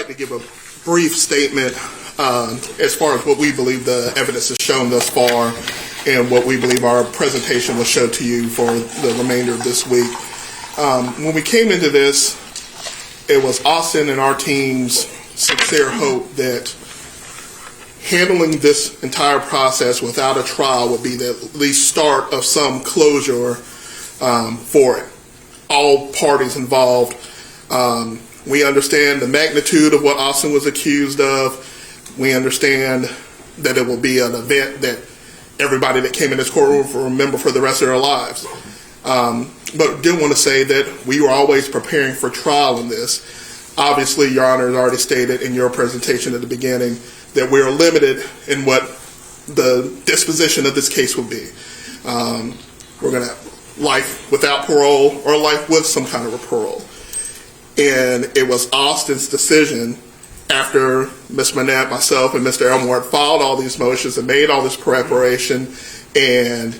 like to give a brief statement as far as what we believe the evidence has shown thus far and what we believe our presentation will show to you for the remainder of this week. When we came into this, it was Austin and our team's sincere hope that handling this entire process without a trial would be the at least start of some closure for it. All parties involved. We understand the magnitude of what Austin was accused of. We understand that it will be an event that everybody that came in this courtroom will remember for the rest of their lives. But did want to say that we were always preparing for trial in this. Obviously, Your Honor has already stated in your presentation at the beginning that we are limited in what the disposition of this case will be. We're going to have life without parole or life with some kind of a parole. And it was Austin's decision after Ms. Manette, myself, and Mr. Elmore had filed all these motions and made all this preparation and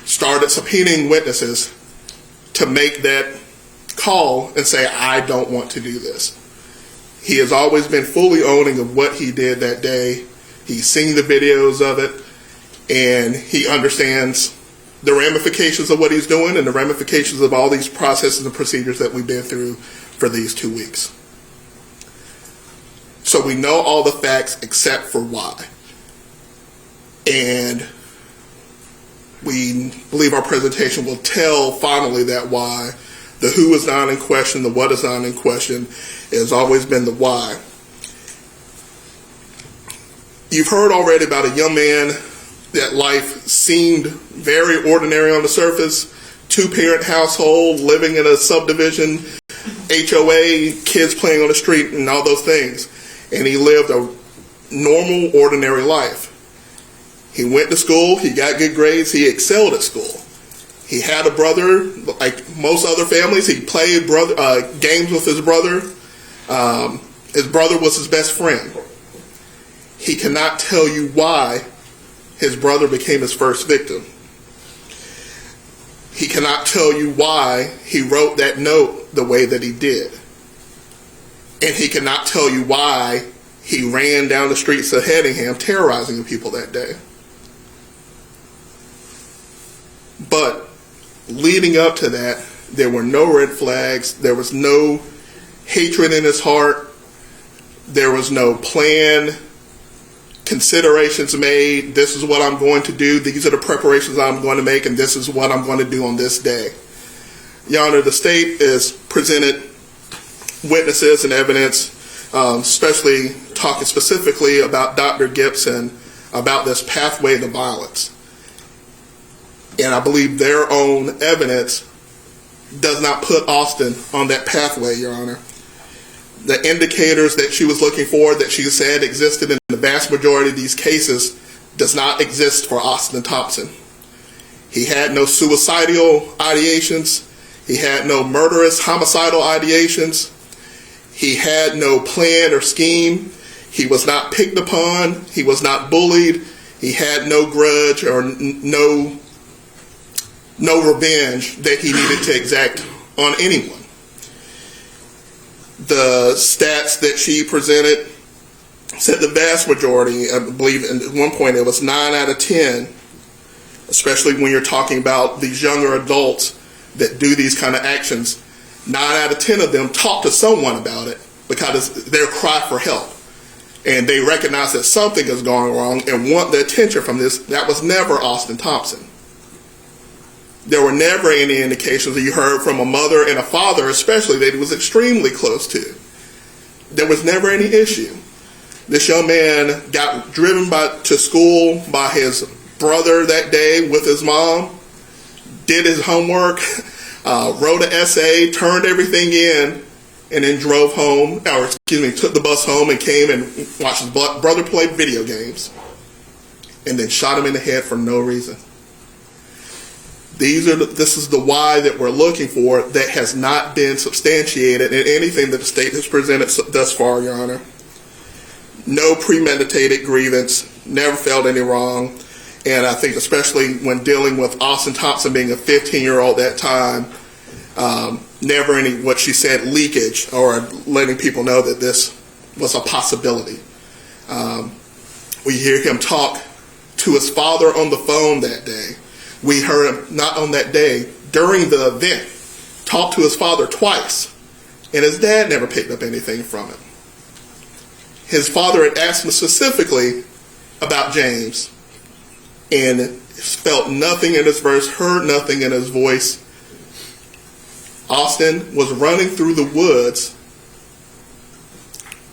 started subpoenaing witnesses to make that call and say, I don't want to do this. He has always been fully owning of what he did that day. He's seen the videos of it, and he understands the ramifications of what he's doing and the ramifications of all these processes and procedures that we've been through for these 2 weeks. So we know all the facts except for why. And we believe our presentation will tell finally that why. The who is not in question, the what is not in question. It has always been the why. You've heard already about a young man that life seemed very ordinary on the surface. 2-parent household, living in a subdivision, HOA, kids playing on the street and all those things. And he lived a normal, ordinary life. He went to school, he got good grades, he excelled at school. He had a brother, like most other families. He played games with his brother. His brother was his best friend. He cannot tell you why his brother became his first victim. He cannot tell you why he wrote that note the way that he did. And he cannot tell you why he ran down the streets of Hedingham terrorizing the people that day. But leading up to that, there were no red flags. There was no hatred in his heart. There was no plan, considerations made. This is what I'm going to do. These are the preparations I'm going to make, and this is what I'm going to do on this day. Your Honor, the state has presented witnesses and evidence, especially talking specifically about Dr. Gibson, about this pathway to violence. And I believe their own evidence does not put Austin on that pathway, Your Honor. The indicators that she was looking for, that she said existed in the vast majority of these cases, does not exist for Austin Thompson. He had no suicidal ideations. He had no murderous, homicidal ideations. He had no plan or scheme. He was not picked upon. He was not bullied. He had no grudge or no revenge that he needed to exact on anyone. The stats that she presented said the vast majority, I believe at one point it was 9 out of 10, especially when you're talking about these younger adults that do these kind of actions, 9 out of 10 of them talk to someone about it because it's their cry for help. And they recognize that something is going wrong and want the attention from this. That was never Austin Thompson. There were never any indications that you heard from a mother and a father, especially, that he was extremely close to. There was never any issue. This young man got driven to school by his brother that day with his mom, did his homework, wrote an essay, turned everything in, and then drove home, took the bus home and came and watched his brother play video games, and then shot him in the head for no reason. This is the why that we're looking for that has not been substantiated in anything that the state has presented thus far, Your Honor. No premeditated grievance, never felt any wrong, and I think especially when dealing with Austin Thompson being a 15-year-old at that time, never any, what she said, leakage or letting people know that this was a possibility. We hear him talk to his father on the phone that day. We heard him, not on that day, during the event, talk to his father twice, and his dad never picked up anything from it. His father had asked him specifically about James, and felt nothing in his verse, heard nothing in his voice. Austin was running through the woods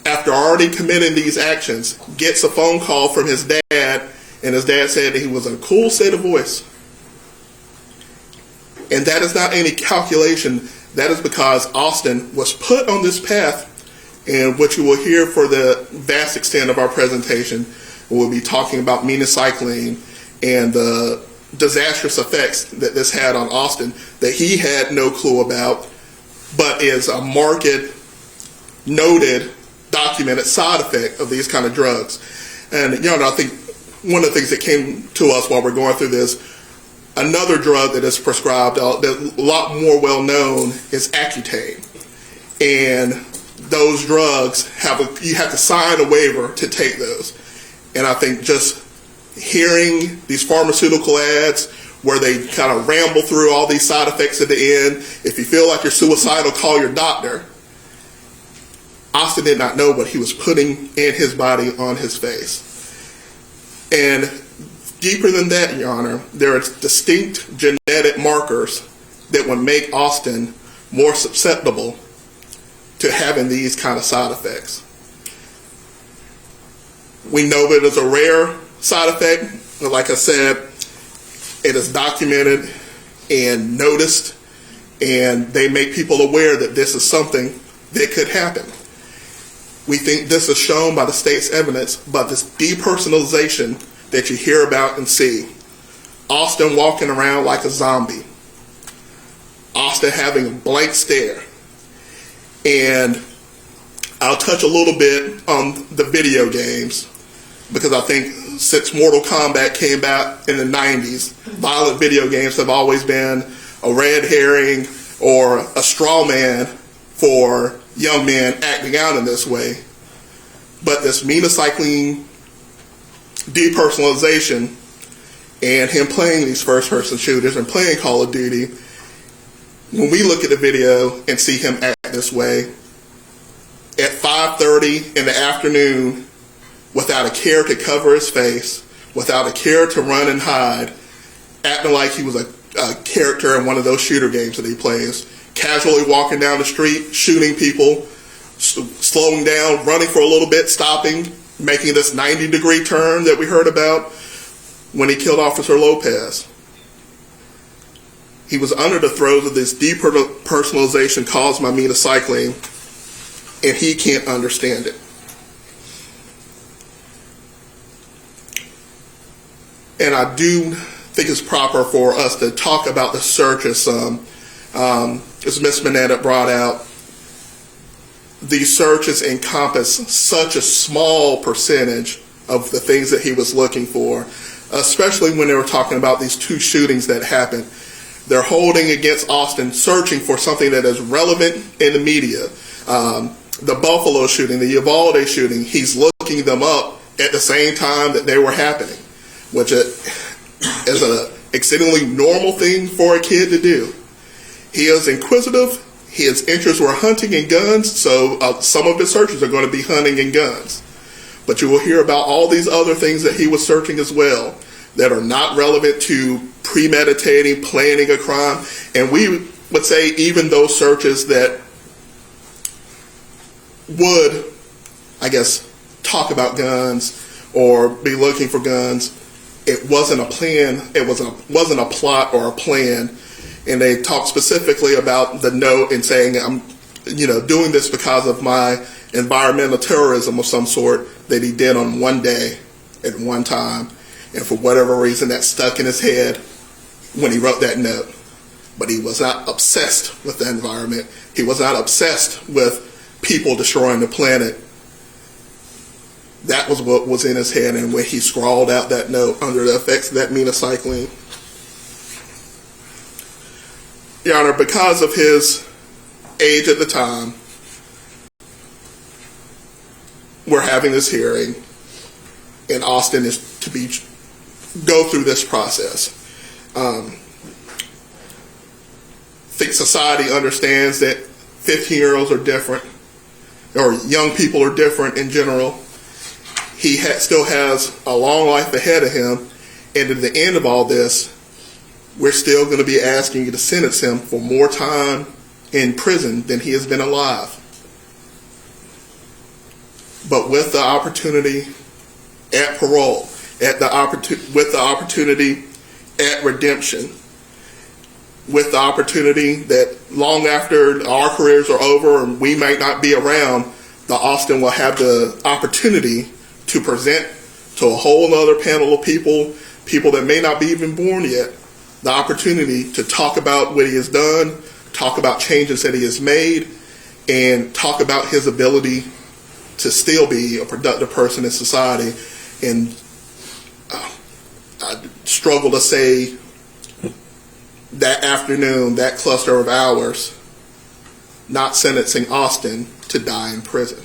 after already committing these actions, gets a phone call from his dad, and his dad said that he was in a cool state of voice. And that is not any calculation. That is because Austin was put on this path, and what you will hear for the vast extent of our presentation, we'll be talking about minocycline and the disastrous effects that this had on Austin that he had no clue about, but is a marked, noted, documented side effect of these kind of drugs. And I think one of the things that came to us while we're going through this, another drug that is prescribed, that a lot more well known, is Accutane. And those drugs you have to sign a waiver to take those. And I think just hearing these pharmaceutical ads where they kind of ramble through all these side effects at the end, if you feel like you're suicidal, call your doctor. Austin did not know what he was putting in his body on his face. And deeper than that, Your Honor, there are distinct genetic markers that would make Austin more susceptible to having these kind of side effects. We know that it's a rare side effect. Like I said, it is documented and noticed, and they make people aware that this is something that could happen. We think this is shown by the state's evidence, but this depersonalization that you hear about and see. Austin walking around like a zombie. Austin having a blank stare. And I'll touch a little bit on the video games, because I think since Mortal Kombat came out in the 90s, violent video games have always been a red herring or a straw man for young men acting out in this way. But this minocycline depersonalization and him playing these first-person shooters and playing Call of Duty, when we look at the video and see him act this way at 5:30 in the afternoon without a care to cover his face, without a care to run and hide, acting like he was a character in one of those shooter games that he plays, casually walking down the street, shooting people, slowing down, running for a little bit, stopping, making this 90-degree turn that we heard about when he killed Officer Lopez. He was under the throes of this depersonalization caused by minocycline, and he can't understand it. And I do think it's proper for us to talk about the searches some. As Ms. Manetta brought out, these searches encompass such a small percentage of the things that he was looking for, especially when they were talking about these two shootings that happened. They're holding against Austin, searching for something that is relevant in the media. The Buffalo shooting, the Uvalde shooting, he's looking them up at the same time that they were happening, which is an exceedingly normal thing for a kid to do. He is inquisitive. His interests were hunting and guns, so some of his searches are going to be hunting and guns. But you will hear about all these other things that he was searching as well that are not relevant to premeditating, planning a crime. And we would say even those searches that would, I guess, talk about guns or be looking for guns, it wasn't a plan, it wasn't a plot or a plan. And they talk specifically about the note and saying, I'm doing this because of my environmental terrorism of some sort that he did on one day at one time. And for whatever reason, that stuck in his head when he wrote that note. But he was not obsessed with the environment. He was not obsessed with people destroying the planet. That was what was in his head, and when he scrawled out that note under the effects of that minocycline. Your Honor, because of his age at the time, we're having this hearing, and Austin is to go through this process. I think society understands that 15-year-olds are different, or young people are different in general. He still has a long life ahead of him, and at the end of all this, we're still going to be asking you to sentence him for more time in prison than he has been alive. But with the opportunity at parole, with the opportunity at redemption, with the opportunity that long after our careers are over and we might not be around, the Austin will have the opportunity to present to a whole other panel of people that may not be even born yet, the opportunity to talk about what he has done, talk about changes that he has made, and talk about his ability to still be a productive person in society. And I struggle to say that afternoon, that cluster of hours, not sentencing Austin to die in prison,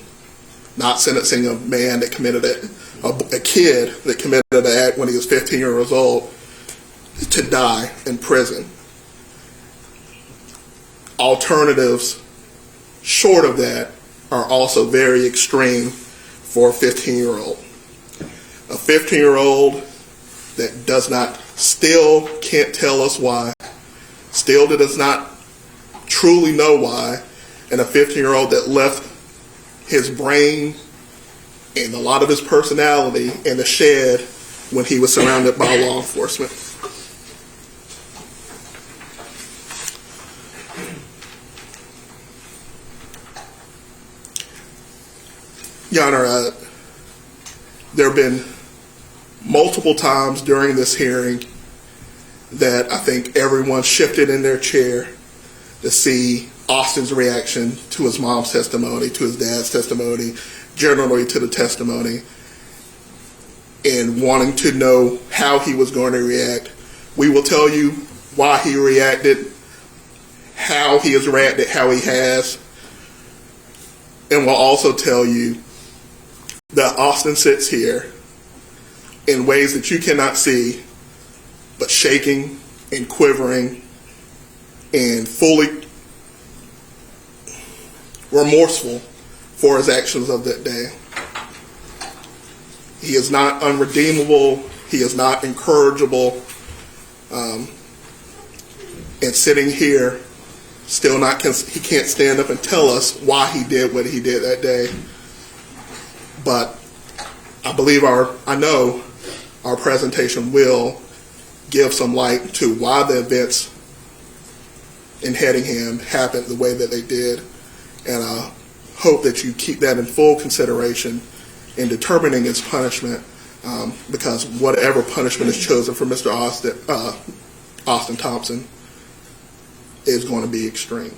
not sentencing a man that committed a kid that committed an act when he was 15 years old to die in prison. Alternatives short of that are also very extreme for a 15-year-old. A 15-year-old that still can't tell us why, still does not truly know why, and a 15-year-old that left his brain and a lot of his personality in the shed when he was surrounded by law enforcement. Your Honor, there have been multiple times during this hearing that I think everyone shifted in their chair to see Austin's reaction to his mom's testimony, to his dad's testimony, generally to the testimony, and wanting to know how he was going to react. We will tell you why he reacted, how he has reacted, how he has, and we'll also tell you that Austin sits here in ways that you cannot see, but shaking and quivering and fully remorseful for his actions of that day. He is not unredeemable. He is not incorrigible. And sitting here, he can't stand up and tell us why he did what he did that day. But I know our presentation will give some light to why the events in Hedingham happened the way that they did. And I hope that you keep that in full consideration in determining its punishment, because whatever punishment is chosen for Mr. Austin Thompson is going to be extreme.